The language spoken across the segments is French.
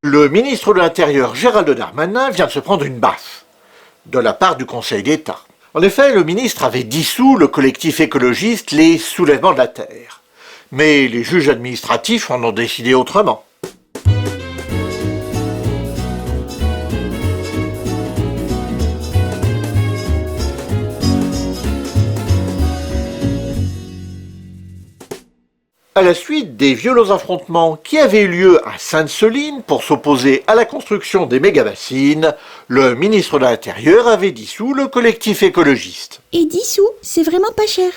Le ministre de l'Intérieur, Gérald Darmanin, vient de se prendre une baffe de la part du Conseil d'État. En effet, le ministre avait dissous le collectif écologiste Les Soulèvements de la Terre. Mais les juges administratifs en ont décidé autrement. À la suite des violents affrontements qui avaient eu lieu à Sainte-Soline pour s'opposer à la construction des méga-bassines, le ministre de l'Intérieur avait dissous le collectif écologiste. Et dissous, c'est vraiment pas cher.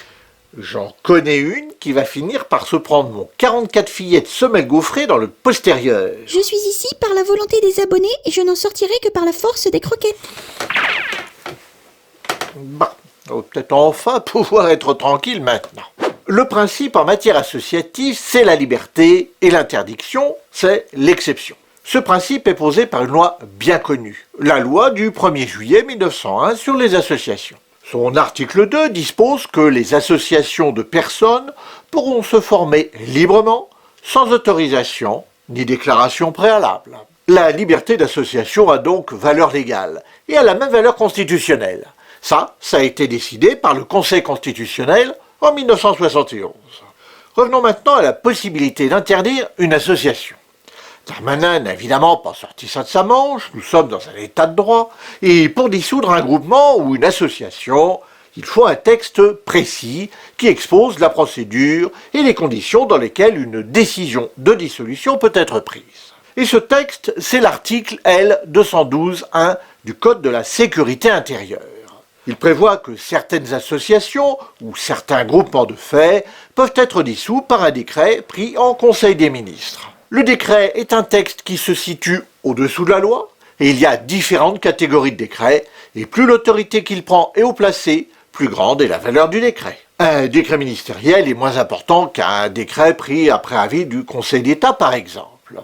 J'en connais une qui va finir par se prendre mon 44 fillettes semelles gaufrées dans le postérieur. Je suis ici par la volonté des abonnés et je n'en sortirai que par la force des croquettes. Bah, on va peut-être enfin pouvoir être tranquille maintenant. Le principe en matière associative, c'est la liberté et l'interdiction, c'est l'exception. Ce principe est posé par une loi bien connue, la loi du 1er juillet 1901 sur les associations. Son article 2 dispose que les associations de personnes pourront se former librement, sans autorisation ni déclaration préalable. La liberté d'association a donc valeur légale et a la même valeur constitutionnelle. Ça a été décidé par le Conseil constitutionnel en 1971. Revenons maintenant à la possibilité d'interdire une association. Darmanin n'a évidemment pas sorti ça de sa manche, nous sommes dans un état de droit, et pour dissoudre un groupement ou une association, il faut un texte précis qui expose la procédure et les conditions dans lesquelles une décision de dissolution peut être prise. Et ce texte, c'est l'article L212-1 du Code de la sécurité intérieure. Il prévoit que certaines associations ou certains groupements de fait peuvent être dissous par un décret pris en Conseil des ministres. Le décret est un texte qui se situe au-dessous de la loi, et il y a différentes catégories de décrets, et plus l'autorité qu'il prend est haut placée, plus grande est la valeur du décret. Un décret ministériel est moins important qu'un décret pris après avis du Conseil d'État, par exemple.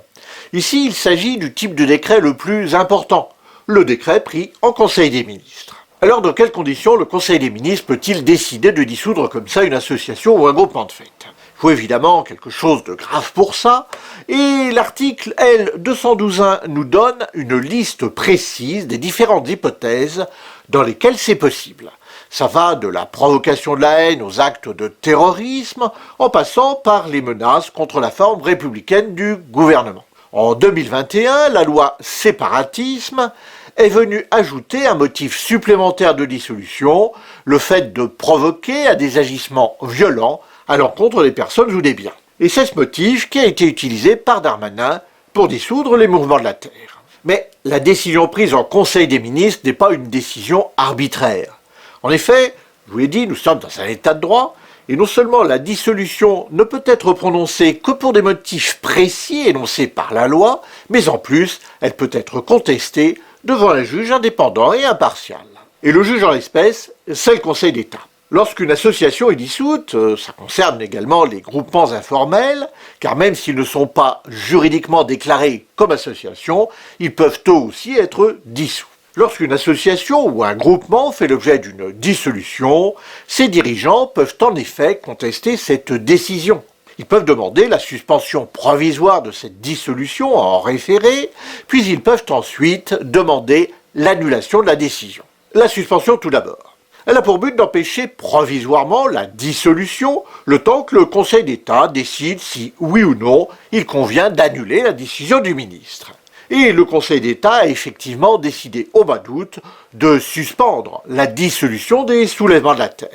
Ici, il s'agit du type de décret le plus important, le décret pris en Conseil des ministres. Alors, dans quelles conditions le Conseil des ministres peut-il décider de dissoudre comme ça une association ou un groupement de fait ? Il faut évidemment quelque chose de grave pour ça, et l'article L212-1 nous donne une liste précise des différentes hypothèses dans lesquelles c'est possible. Ça va de la provocation de la haine aux actes de terrorisme, en passant par les menaces contre la forme républicaine du gouvernement. En 2021, la loi séparatisme est venue ajouter un motif supplémentaire de dissolution, le fait de provoquer à des agissements violents à l'encontre des personnes ou des biens. Et c'est ce motif qui a été utilisé par Darmanin pour dissoudre les mouvements de la Terre. Mais la décision prise en Conseil des ministres n'est pas une décision arbitraire. En effet, je vous l'ai dit, nous sommes dans un état de droit, et non seulement la dissolution ne peut être prononcée que pour des motifs précis énoncés par la loi, mais en plus, elle peut être contestée devant un juge indépendant et impartial. Et le juge en l'espèce, c'est le Conseil d'État. Lorsqu'une association est dissoute, ça concerne également les groupements informels, car même s'ils ne sont pas juridiquement déclarés comme association, ils peuvent eux aussi être dissous. Lorsqu'une association ou un groupement fait l'objet d'une dissolution, ses dirigeants peuvent en effet contester cette décision. Ils peuvent demander la suspension provisoire de cette dissolution en référé, puis ils peuvent ensuite demander l'annulation de la décision. La suspension tout d'abord. Elle a pour but d'empêcher provisoirement la dissolution, le temps que le Conseil d'État décide si, oui ou non, il convient d'annuler la décision du ministre. Et le Conseil d'État a effectivement décidé au mois d'août de suspendre la dissolution des soulèvements de la Terre.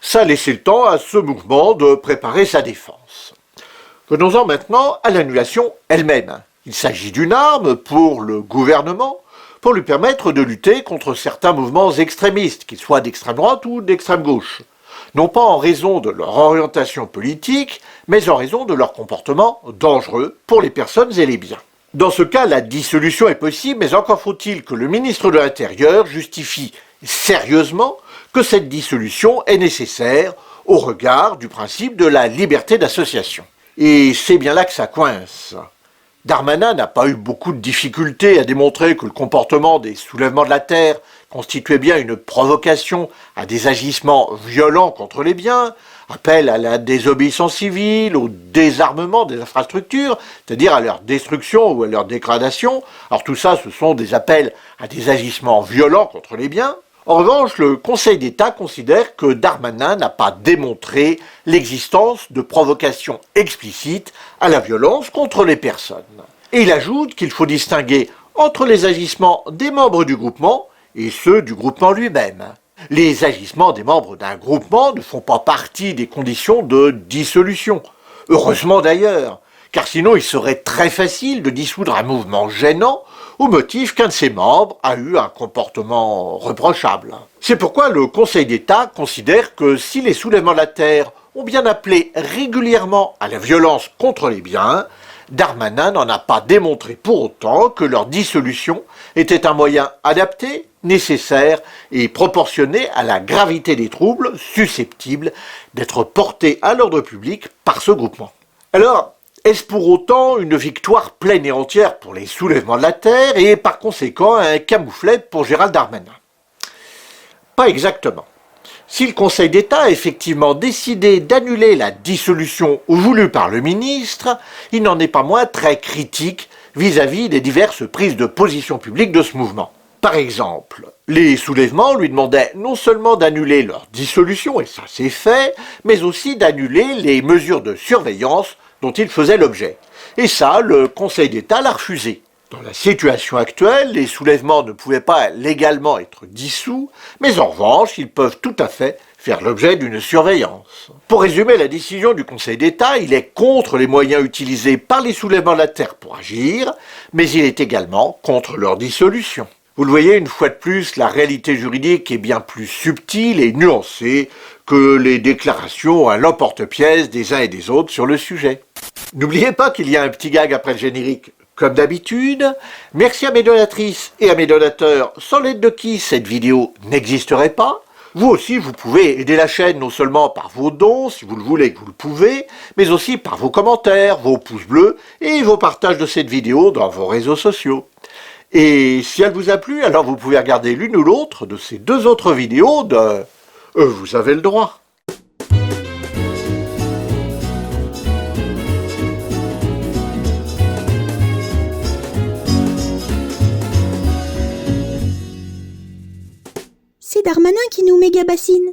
Ça a laissé le temps à ce mouvement de préparer sa défense. Venons-en maintenant à l'annulation elle-même. Il s'agit d'une arme pour le gouvernement, pour lui permettre de lutter contre certains mouvements extrémistes, qu'ils soient d'extrême droite ou d'extrême gauche. Non pas en raison de leur orientation politique, mais en raison de leur comportement dangereux pour les personnes et les biens. Dans ce cas, la dissolution est possible, mais encore faut-il que le ministre de l'Intérieur justifie sérieusement que cette dissolution est nécessaire au regard du principe de la liberté d'association. Et c'est bien là que ça coince. Darmanin n'a pas eu beaucoup de difficultés à démontrer que le comportement des soulèvements de la terre constituait bien une provocation à des agissements violents contre les biens, appel à la désobéissance civile, au désarmement des infrastructures, c'est-à-dire à leur destruction ou à leur dégradation. Alors tout ça, ce sont des appels à des agissements violents contre les biens. En revanche, le Conseil d'État considère que Darmanin n'a pas démontré l'existence de provocations explicites à la violence contre les personnes. Et il ajoute qu'il faut distinguer entre les agissements des membres du groupement et ceux du groupement lui-même. Les agissements des membres d'un groupement ne font pas partie des conditions de dissolution. Heureusement d'ailleurs, car sinon il serait très facile de dissoudre un mouvement gênant au motif qu'un de ses membres a eu un comportement reprochable. C'est pourquoi le Conseil d'État considère que si les soulèvements de la terre ont bien appelé régulièrement à la violence contre les biens, Darmanin n'en a pas démontré pour autant que leur dissolution était un moyen adapté, nécessaire et proportionné à la gravité des troubles susceptibles d'être portés à l'ordre public par ce groupement. Alors, est-ce pour autant une victoire pleine et entière pour les soulèvements de la terre et par conséquent un camouflet pour Gérald Darmanin? Pas exactement. Si le Conseil d'État a effectivement décidé d'annuler la dissolution voulue par le ministre, il n'en est pas moins très critique vis-à-vis des diverses prises de position publique de ce mouvement. Par exemple, les soulèvements lui demandaient non seulement d'annuler leur dissolution, et ça c'est fait, mais aussi d'annuler les mesures de surveillance dont il faisait l'objet. Et ça, le Conseil d'État l'a refusé. Dans la situation actuelle, les soulèvements ne pouvaient pas légalement être dissous, mais en revanche, ils peuvent tout à fait faire l'objet d'une surveillance. Pour résumer la décision du Conseil d'État, il est contre les moyens utilisés par les soulèvements de la terre pour agir, mais il est également contre leur dissolution. Vous le voyez, une fois de plus, la réalité juridique est bien plus subtile et nuancée que les déclarations à l'emporte-pièce des uns et des autres sur le sujet. N'oubliez pas qu'il y a un petit gag après le générique. Comme d'habitude, merci à mes donatrices et à mes donateurs, sans l'aide de qui cette vidéo n'existerait pas. Vous aussi, vous pouvez aider la chaîne non seulement par vos dons, si vous le voulez et que vous le pouvez, mais aussi par vos commentaires, vos pouces bleus et vos partages de cette vidéo dans vos réseaux sociaux. Et si elle vous a plu, alors vous pouvez regarder l'une ou l'autre de ces deux autres vidéos de Vous avez le droit. C'est Darmanin qui nous méga bassine.